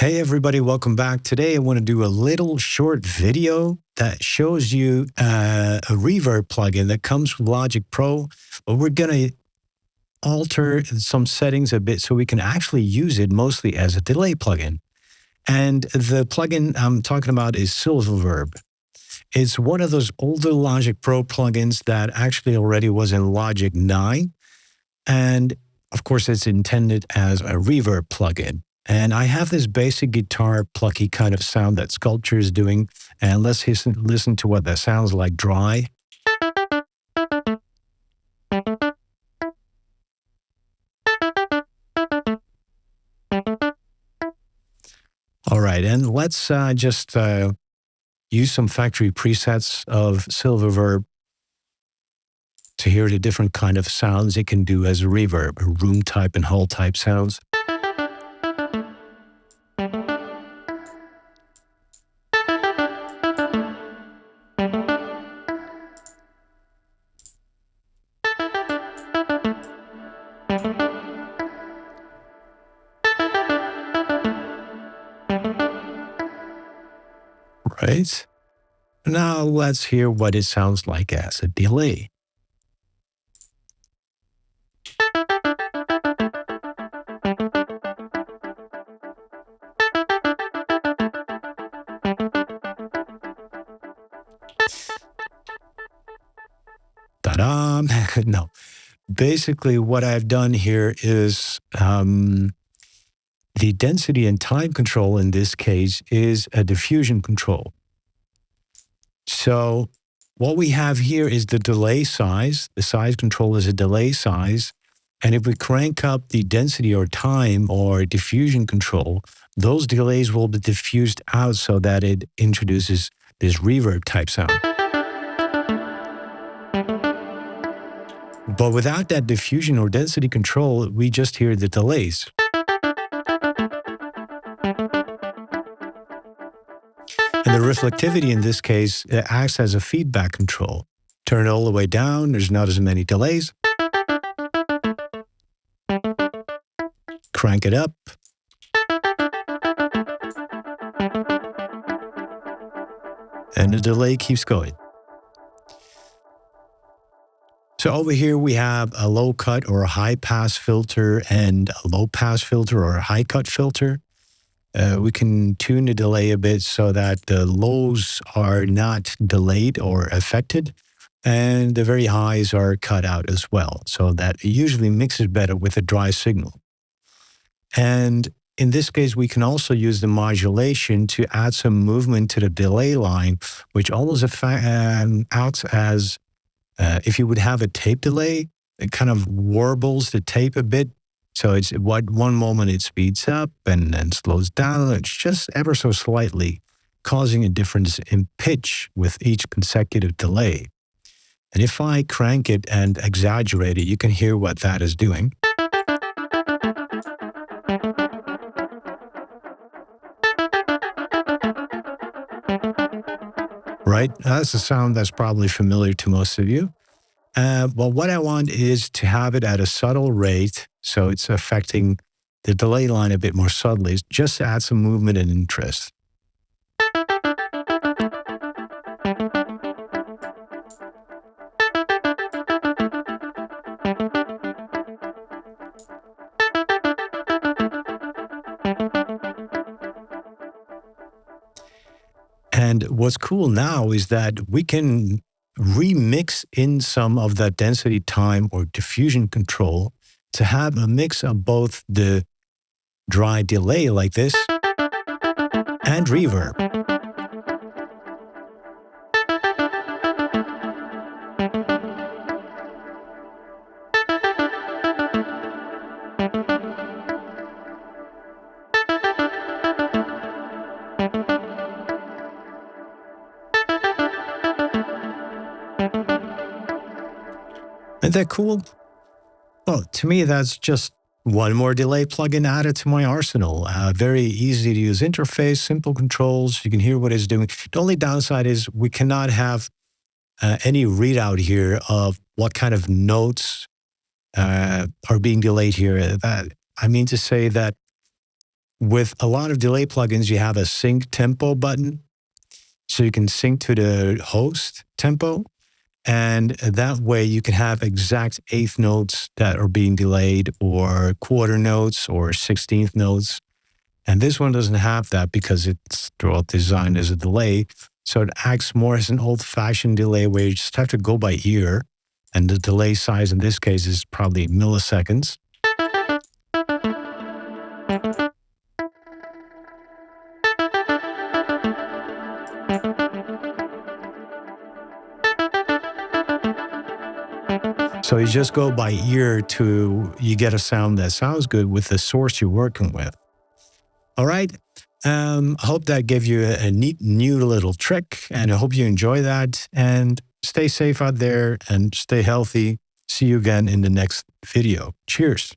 Hey everybody, welcome back. Today I want to do a little short video that shows you a reverb plugin that comes with Logic Pro, but we're going to alter some settings a bit so we can actually use it mostly as a delay plugin. And the plugin I'm talking about is SilverVerb. It's one of those older Logic Pro plugins that actually already was in Logic 9. And of course, it's intended as a reverb plugin. And I have this basic guitar plucky kind of sound that Sculpture is doing. And let's listen to what that sounds like dry. All right, and let's just use some factory presets of SilverVerb to hear the different kind of sounds it can do as a reverb, room type and hall type sounds. Right? Now let's hear what it sounds like as a delay. Ta-da! No. Basically, what I've done here is the density and time control in this case is a diffusion control. So what we have here is the delay size. The size control is a delay size. And if we crank up the density or time or diffusion control, those delays will be diffused out so that it introduces this reverb type sound. But without that diffusion or density control, we just hear the delays. And the reflectivity in this case acts as a feedback control. Turn it all the way down, there's not as many delays. Crank it up. And the delay keeps going. So over here we have a low cut or a high pass filter and a low pass filter or a high cut filter. We can tune the delay a bit so that the lows are not delayed or affected, and the very highs are cut out as well, so that it usually mixes better with a dry signal. And in this case, we can also use the modulation to add some movement to the delay line, which almost acts as if you would have a tape delay, it kind of warbles the tape a bit. So it's one moment it speeds up and then slows down. It's just ever so slightly, causing a difference in pitch with each consecutive delay. And if I crank it and exaggerate it, you can hear what that is doing. Right? That's a sound that's probably familiar to most of you. Well, what I want is to have it at a subtle rate, so it's affecting the delay line a bit more subtly, just to add some movement and interest. And what's cool now is that we can remix in some of that density, time, or diffusion control to have a mix of both the dry delay like this and reverb. Isn't that cool? Well, to me, that's just one more delay plugin added to my arsenal. Very easy to use interface, simple controls. You can hear what it's doing. The only downside is we cannot have any readout here of what kind of notes are being delayed here. I mean to say that With a lot of delay plugins, you have a sync tempo button. So you can sync to the host tempo. And that way you can have exact eighth notes that are being delayed, or quarter notes or 16th notes. And this one doesn't have that because it's designed as a delay. So it acts more as an old-fashioned delay where you just have to go by ear. And the delay size in this case is probably milliseconds. So you just go by ear to you get a sound that sounds good with the source you're working with. All right. I hope that gave you a neat new little trick, and I hope you enjoy that. And stay safe out there and stay healthy. See you again in the next video. Cheers.